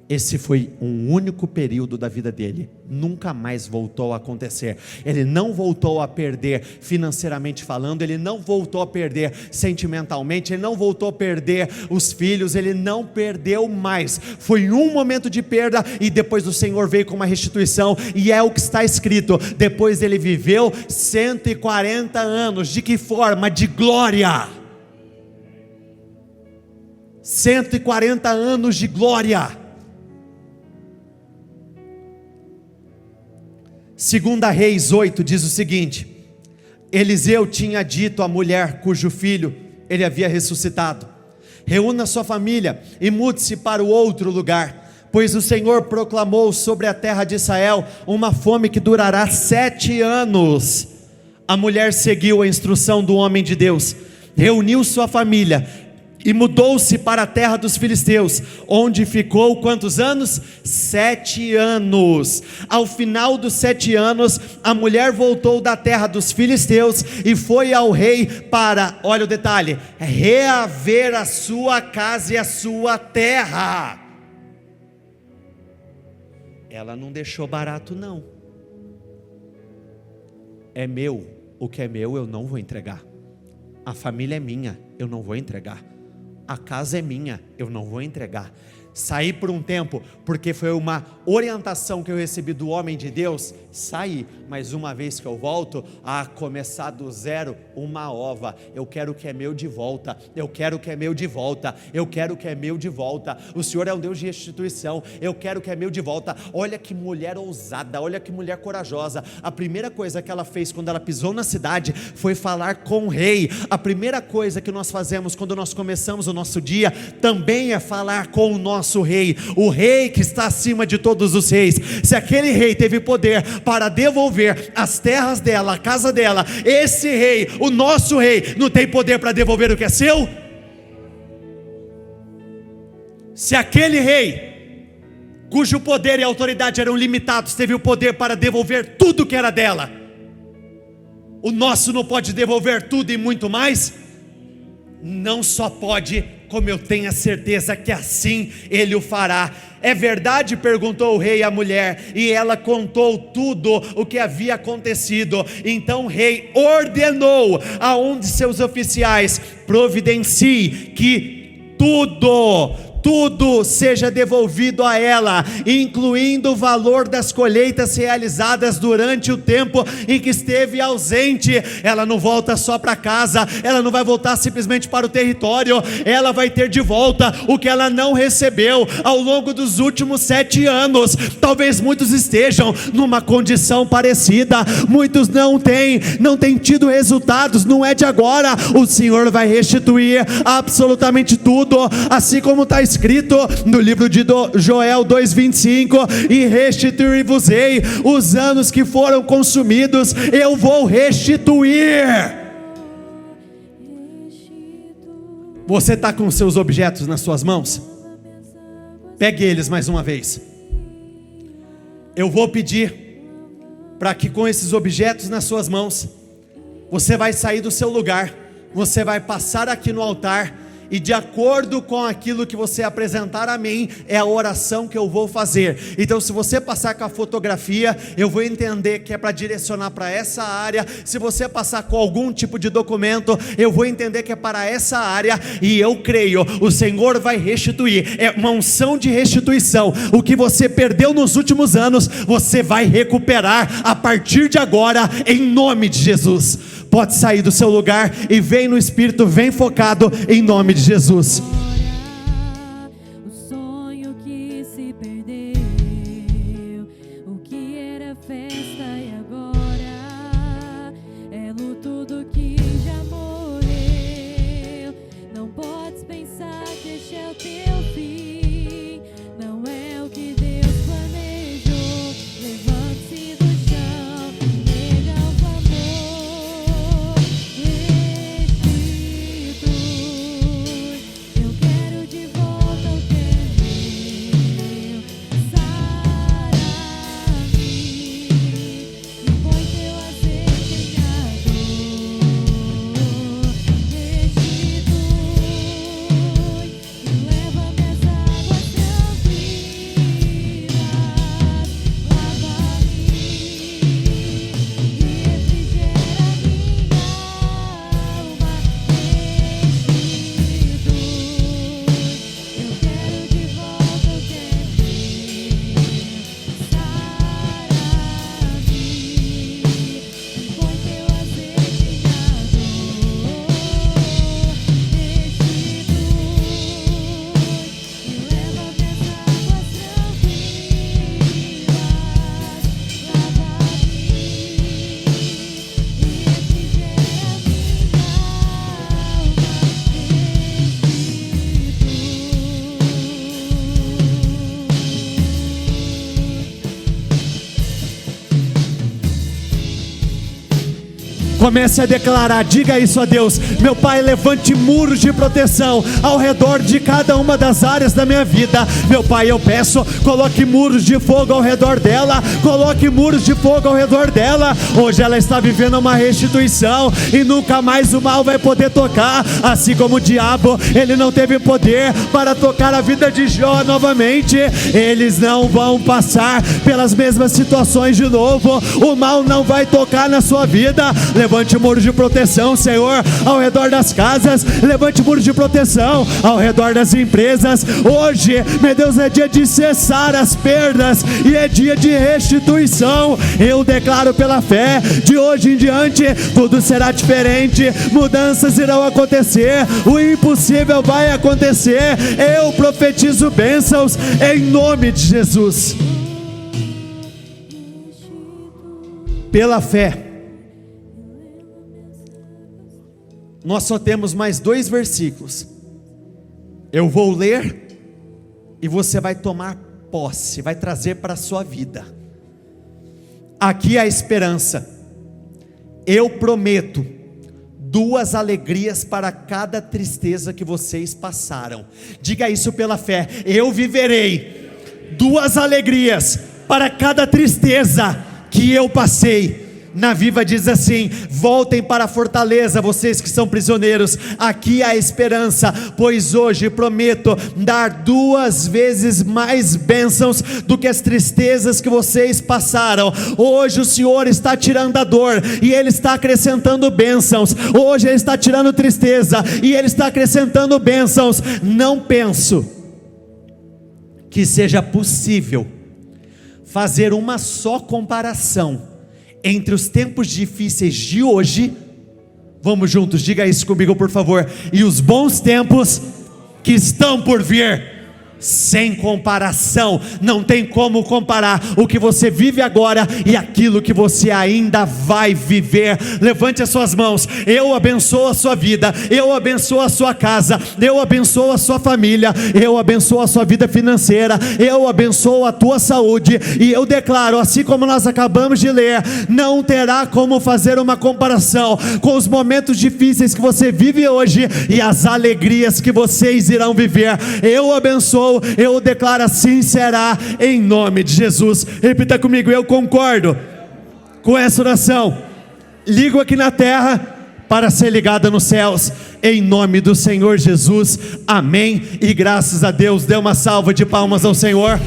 Esse foi um único período da vida dele, nunca mais voltou a acontecer. Ele não voltou a perder financeiramente falando, ele não voltou a perder sentimentalmente, ele não voltou a perder os filhos, ele não perdeu mais. Foi um momento de perda e depois o Senhor veio com uma restituição, e é o que está escrito: depois ele viveu 140 anos, de que forma? De glória. 140 anos de glória. Segunda Reis 8 diz o seguinte: Eliseu tinha dito à mulher cujo filho ele havia ressuscitado: reúna sua família e mude-se para o outro lugar, pois o Senhor proclamou sobre a terra de Israel uma fome que durará 7 anos. A mulher seguiu a instrução do homem de Deus, reuniu sua família e mudou-se para a terra dos filisteus, onde ficou quantos anos? 7 anos. Ao final dos 7 anos, a mulher voltou da terra dos filisteus e foi ao rei para, olha o detalhe, reaver a sua casa e a sua terra. Ela não deixou barato não. É meu, o que é meu eu não vou entregar. A família é minha, eu não vou entregar. A casa é minha, eu não vou entregar. Saí por um tempo, porque foi uma orientação que eu recebi do homem de Deus, saí, mas uma vez que eu volto, a começar do zero, uma ova. Eu quero o que é meu de volta, eu quero o que é meu de volta, eu quero o que é meu de volta. O Senhor é um Deus de restituição, eu quero o que é meu de volta. Olha que mulher ousada, olha que mulher corajosa. A primeira coisa que ela fez quando ela pisou na cidade, foi falar com o rei. A primeira coisa que nós fazemos quando nós começamos o nosso dia, também é falar com o nosso rei, o rei que está acima de todos os reis. Se aquele rei teve poder para devolver as terras dela, a casa dela, esse rei, o nosso rei, não tem poder para devolver o que é seu? Se aquele rei, cujo poder e autoridade eram limitados, teve o poder para devolver tudo que era dela, o nosso não pode devolver tudo e muito mais? Não só pode, como eu tenho a certeza que assim Ele o fará. É verdade? Perguntou o rei à mulher, e ela contou tudo o que havia acontecido. Então o rei ordenou a um de seus oficiais: providencie que tudo seja devolvido a ela, incluindo o valor das colheitas realizadas durante o tempo em que esteve ausente. Ela não volta só para casa, ela não vai voltar simplesmente para o território, ela vai ter de volta o que ela não recebeu ao longo dos últimos 7 anos. Talvez muitos estejam numa condição parecida, muitos não têm tido resultados, não é de agora. O Senhor vai restituir absolutamente tudo, assim como está escrito no livro de Joel 2,25: e restituir-vos-ei os anos que foram consumidos, eu vou restituir. Você está com os seus objetos nas suas mãos? Pegue eles mais uma vez. Eu vou pedir para que com esses objetos nas suas mãos, você vai sair do seu lugar, você vai passar aqui no altar, e de acordo com aquilo que você apresentar a mim, é a oração que eu vou fazer. Então se você passar com a fotografia, eu vou entender que é para direcionar para essa área. Se você passar com algum tipo de documento, eu vou entender que é para essa área. E eu creio, o Senhor vai restituir. É uma unção de restituição. O que você perdeu nos últimos anos, você vai recuperar a partir de agora, em nome de Jesus. Pode sair do seu lugar e vem no Espírito, vem focado em nome de Jesus. O sonho que se perdeu, o que era festa e agora é luto do que já morreu. Não podes pensar que este é o teu fim, não é o que Deus planejou. Levante-se do chão, nega o amor, restitui. Eu Comece a declarar, diga isso a Deus: meu Pai, levante muros de proteção ao redor de cada uma das áreas da minha vida. Meu Pai, eu peço, coloque muros de fogo ao redor dela, coloque muros de fogo ao redor dela. Hoje ela está vivendo uma restituição e nunca mais o mal vai poder tocar, assim como o diabo, ele não teve poder para tocar a vida de Jó novamente. Eles não vão passar pelas mesmas situações de novo, o mal não vai tocar na sua vida. Levante muros de proteção, Senhor, ao redor das casas. Levante muros de proteção ao redor das empresas. Hoje, meu Deus, é dia de cessar as perdas e é dia de restituição. Eu declaro pela fé, de hoje em diante tudo será diferente, mudanças irão acontecer, o impossível vai acontecer. Eu profetizo bênçãos em nome de Jesus. Pela fé, nós só temos mais 2 versículos. Eu vou ler e você vai tomar posse, vai trazer para a sua vida. Aqui é a esperança. Eu prometo 2 alegrias para cada tristeza que vocês passaram. Diga isso pela fé. Eu viverei 2 alegrias para cada tristeza que eu passei. Na Viva diz assim: voltem para a fortaleza, vocês que são prisioneiros. Aqui há esperança, pois hoje prometo dar 2 vezes mais bênçãos do que as tristezas que vocês passaram. Hoje o Senhor está tirando a dor e Ele está acrescentando bênçãos. Hoje Ele está tirando tristeza e Ele está acrescentando bênçãos. Não penso que seja possível fazer uma só comparação entre os tempos difíceis de hoje, vamos juntos, diga isso comigo por favor, e os bons tempos que estão por vir. Sem comparação, não tem como comparar o que você vive agora e aquilo que você ainda vai viver. Levante as suas mãos. Eu abençoo a sua vida, eu abençoo a sua casa, eu abençoo a sua família, eu abençoo a sua vida financeira, eu abençoo a tua saúde, e eu declaro, assim como nós acabamos de ler, não terá como fazer uma comparação com os momentos difíceis que você vive hoje e as alegrias que vocês irão viver. Eu abençoo, eu declaro, assim será, em nome de Jesus. Repita comigo: eu concordo com essa oração. Ligo aqui na terra para ser ligada nos céus, em nome do Senhor Jesus, amém, e graças a Deus. Dê uma salva de palmas ao Senhor.